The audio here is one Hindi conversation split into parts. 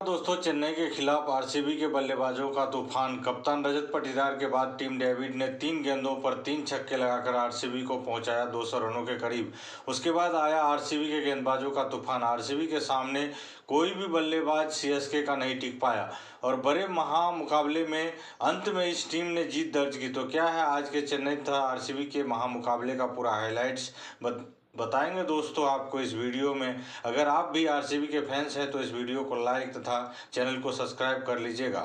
दोस्तों, चेन्नई के खिलाफ आरसीबी के बल्लेबाजों का तूफान। कप्तान रजत पाटीदार के बाद टीम डेविड ने 3 गेंदों पर 3 छक्के लगाकर आरसीबी को पहुंचाया 200 रनों के करीब। उसके बाद आया आरसीबी के गेंदबाजों का तूफान। आरसीबी के सामने कोई भी बल्लेबाज सीएसके का नहीं टिक पाया और बड़े महा मुकाबले में अंत में इस टीम ने जीत दर्ज की। तो क्या है आज के चेन्नई तथा आरसीबी के महामुकाबले का पूरा हाईलाइट्स बताएंगे दोस्तों आपको इस वीडियो में। अगर आप भी आरसीबी के फैंस हैं तो इस वीडियो को लाइक तथा चैनल को सब्सक्राइब कर लीजिएगा।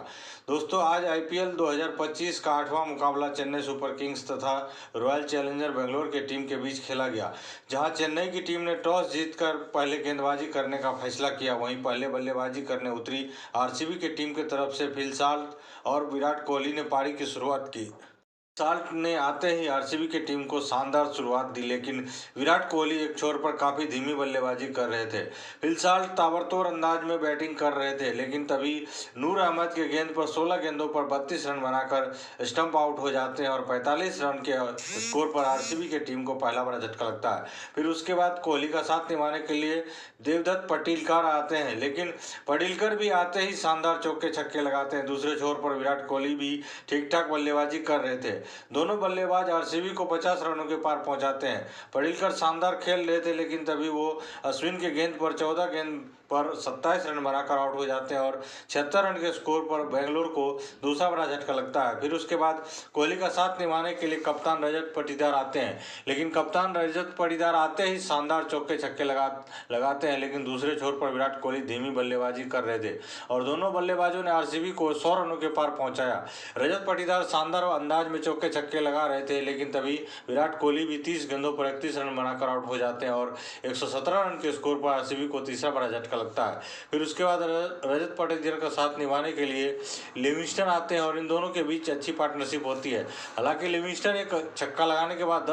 दोस्तों, आज आईपीएल 2025 का 8वां मुकाबला चेन्नई सुपर किंग्स तथा रॉयल चैलेंजर बेंगलोर के टीम के बीच खेला गया, जहां चेन्नई की टीम ने टॉस जीतकर पहले गेंदबाजी करने का फैसला किया। वहीं पहले बल्लेबाजी करने उतरी आरसीबी की टीम की तरफ से फिल साल्ट और विराट कोहली ने पारी की शुरुआत की। साल्ट ने आते ही आरसीबी की टीम को शानदार शुरुआत दी, लेकिन विराट कोहली एक छोर पर काफी धीमी बल्लेबाजी कर रहे थे। फिल साल्ट ताबड़तोड़ अंदाज में बैटिंग कर रहे थे, लेकिन तभी नूर अहमद के गेंद पर 16 गेंदों पर 32 रन बनाकर स्टंप आउट हो जाते हैं और 45 रन के स्कोर पर आरसीबी की टीम को पहला बड़ा झटका लगता है। फिर उसके बाद कोहली का साथ निभाने के लिए देवदत्त पटिलकर आते हैं, लेकिन पटिलकर भी आते ही शानदार चौके छक्के लगाते हैं। दूसरे छोर पर विराट कोहली भी ठीक ठाक बल्लेबाजी कर रहे थे। दोनों बल्लेबाज आरसीबी को 50 रनों के पार पहुंचाते हैं। पटिलकर शानदार खेल रहे थे, लेकिन तभी वो अश्विन के गेंद पर 14 गेंद पर 27 रन बनाकर आउट हो जाते हैं और 76 रन के स्कोर पर बेंगलोर को दूसरा बड़ा झटका लगता है। फिर उसके बाद कोहली का साथ निभाने के लिए कप्तान रजत पाटीदार आते हैं, लेकिन कप्तान रजत पाटीदार आते ही शानदार चौके छक्के लगाते हैं, लेकिन दूसरे छोर पर विराट कोहली धीमी बल्लेबाजी कर रहे थे और दोनों बल्लेबाजों ने आरसीबी को 100 रनों के पार पहुंचाया। रजत पाटीदार शानदार अंदाज में चौके छक्के लगा रहे थे, लेकिन तभी विराट कोहली भी 30 गेंदों पर 31 रन बनाकर आउट हो जाते हैं और 117 रन के स्कोर पर आरसीबी को तीसरा बड़ा झटका लगता है। फिर उसके बाद रजत पाटीदार का साथ निभाने के लिए लिविंगस्टन आते हैं और इन दोनों के बीच अच्छी पार्टनरशिप होती है। हालांकि लिविंगस्टन एक छक्का लगाने के बाद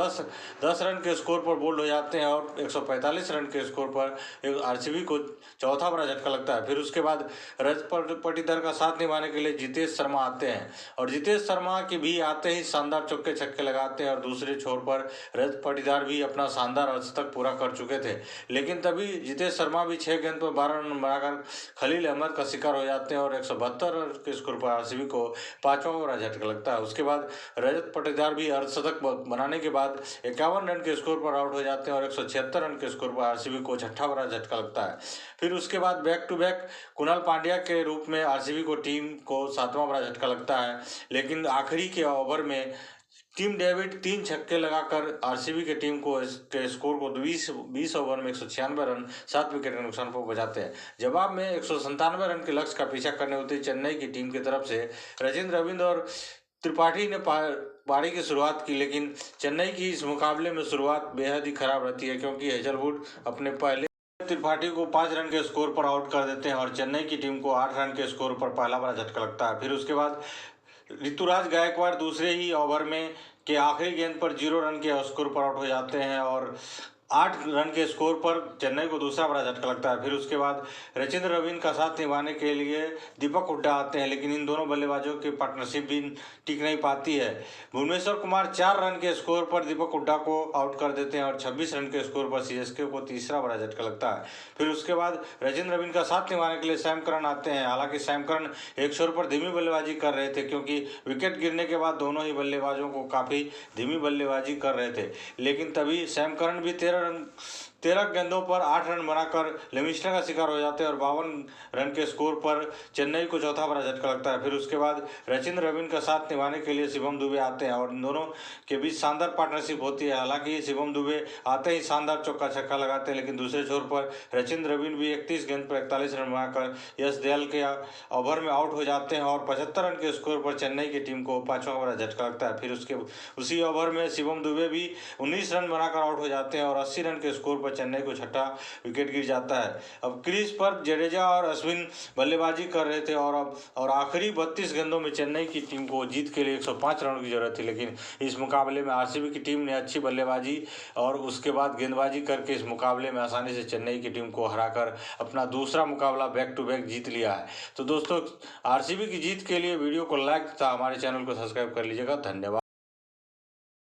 10 रन के स्कोर पर बोल्ड हो जाते हैं और 145 रन के स्कोर पर आरसीबी को चौथा बड़ा झटका लगता है। फिर उसके बाद रजत पाटीदार का साथ निभाने के लिए जितेश शर्मा आते हैं और जितेश शर्मा के भी आते ही शानदार चौके छक्के लगाते हैं और दूसरे छोर पर रजत पाटीदार भी अपना शानदार अर्धशतक पूरा कर चुके थे, लेकिन तभी जितेश शर्मा भी 6 गेंद पर 12 रन बनाकर खलील अहमद का शिकार हो जाते हैं और 172 रन के स्कोर पर आरसीबी को 5वां बड़ा झटका लगता है। उसके बाद रजत पाटीदार भी अर्धशतक बनाने के बाद 51 रन के स्कोर पर आउट हो जाते हैं और 176 रन के स्कोर पर आरसीबी को 6ठा बड़ा झटका लगता है। फिर उसके बाद back to back Kunal Pandya के रूप में आरसीबी को टीम को 7वां बड़ा झटका लगता है, लेकिन आखिरी के ओवर में टीम डेविड 3 छक्के लगाकर आरसीबी की टीम को के स्कोर को 20 ओवर में 196 रन 7 विकेट के नुकसान पर बचाते हैं। जवाब में 197 रन के लक्ष्य का पीछा करने उतरी चेन्नई की टीम की तरफ से रचिंद्र रविंद्र और त्रिपाठी ने पारी की शुरुआत की, लेकिन चेन्नई की इस मुकाबले में शुरुआत बेहद ही खराब रहती है, क्योंकि हेजलवुड अपने पहले त्रिपाठी को 5 रन के स्कोर पर आउट कर देते हैं और चेन्नई की टीम को 8 रन के स्कोर पर पहला बड़ा झटका लगता है। फिर उसके बाद ऋतुराज गायकवाड़ दूसरे ही ओवर में के आखिरी गेंद पर 0 रन के स्कोर पर आउट हो जाते हैं और 8 रन के स्कोर पर चेन्नई को दूसरा बड़ा झटका लगता है। फिर उसके बाद रचिंद्र रविंद्र का साथ निभाने के लिए दीपक हुड्डा आते हैं, लेकिन इन दोनों बल्लेबाजों की पार्टनरशिप भी टिक नहीं पाती है। भुवनेश्वर कुमार 4 रन के स्कोर पर दीपक हुड्डा को आउट कर देते हैं और 26 रन के स्कोर पर सीएसके को तीसरा बड़ा झटका लगता है। फिर उसके बाद रचिंद्र रविंद्र का साथ निभाने के लिए सैम करन आते हैं। हालांकि सैम करन एक छोर पर धीमी बल्लेबाजी कर रहे थे, क्योंकि विकेट गिरने के बाद दोनों ही बल्लेबाजों को काफ़ी धीमी बल्लेबाजी कर रहे थे, लेकिन तभी सैम करन भी 13 गेंदों पर 8 रन बनाकर लिविंगस्टन का शिकार हो जाते हैं और 52 रन के स्कोर पर चेन्नई को चौथा बड़ा झटका लगता है। फिर उसके बाद रचिंद्र रविंद्र का साथ निभाने के लिए शिवम दुबे आते हैं और इन दोनों के बीच शानदार पार्टनरशिप होती है। हालांकि शिवम दुबे आते ही शानदार चौका छक्का लगाते हैं, लेकिन दूसरे छोर पर रचिंद्र रविंद्र भी 31 गेंद पर 41 रन बनाकर यश दयाल के ओवर में आउट हो जाते हैं और 75 रन के स्कोर पर चेन्नई की टीम को 5वां बड़ा झटका लगता है। फिर उसी ओवर में शिवम दुबे भी 19 रन बनाकर आउट हो जाते हैं और 80 रन के स्कोर पर चेन्नई को 6ठा विकेट गिर जाता है। अब क्रीज पर जडेजा और अश्विन बल्लेबाजी कर रहे थे और आखिरी 32 गेंदों में चेन्नई की टीम को जीत के लिए 105 रनों की जरूरत थी, लेकिन इस मुकाबले में आरसीबी की टीम ने अच्छी बल्लेबाजी और उसके बाद गेंदबाजी करके इस मुकाबले में आसानी से चेन्नई की टीम को हराकर अपना दूसरा मुकाबला बैक टू बैक जीत लिया है। तो दोस्तों, आरसीबी की जीत के लिए वीडियो को लाइक तथा हमारे चैनल को सब्सक्राइब कर लीजिएगा। धन्यवाद।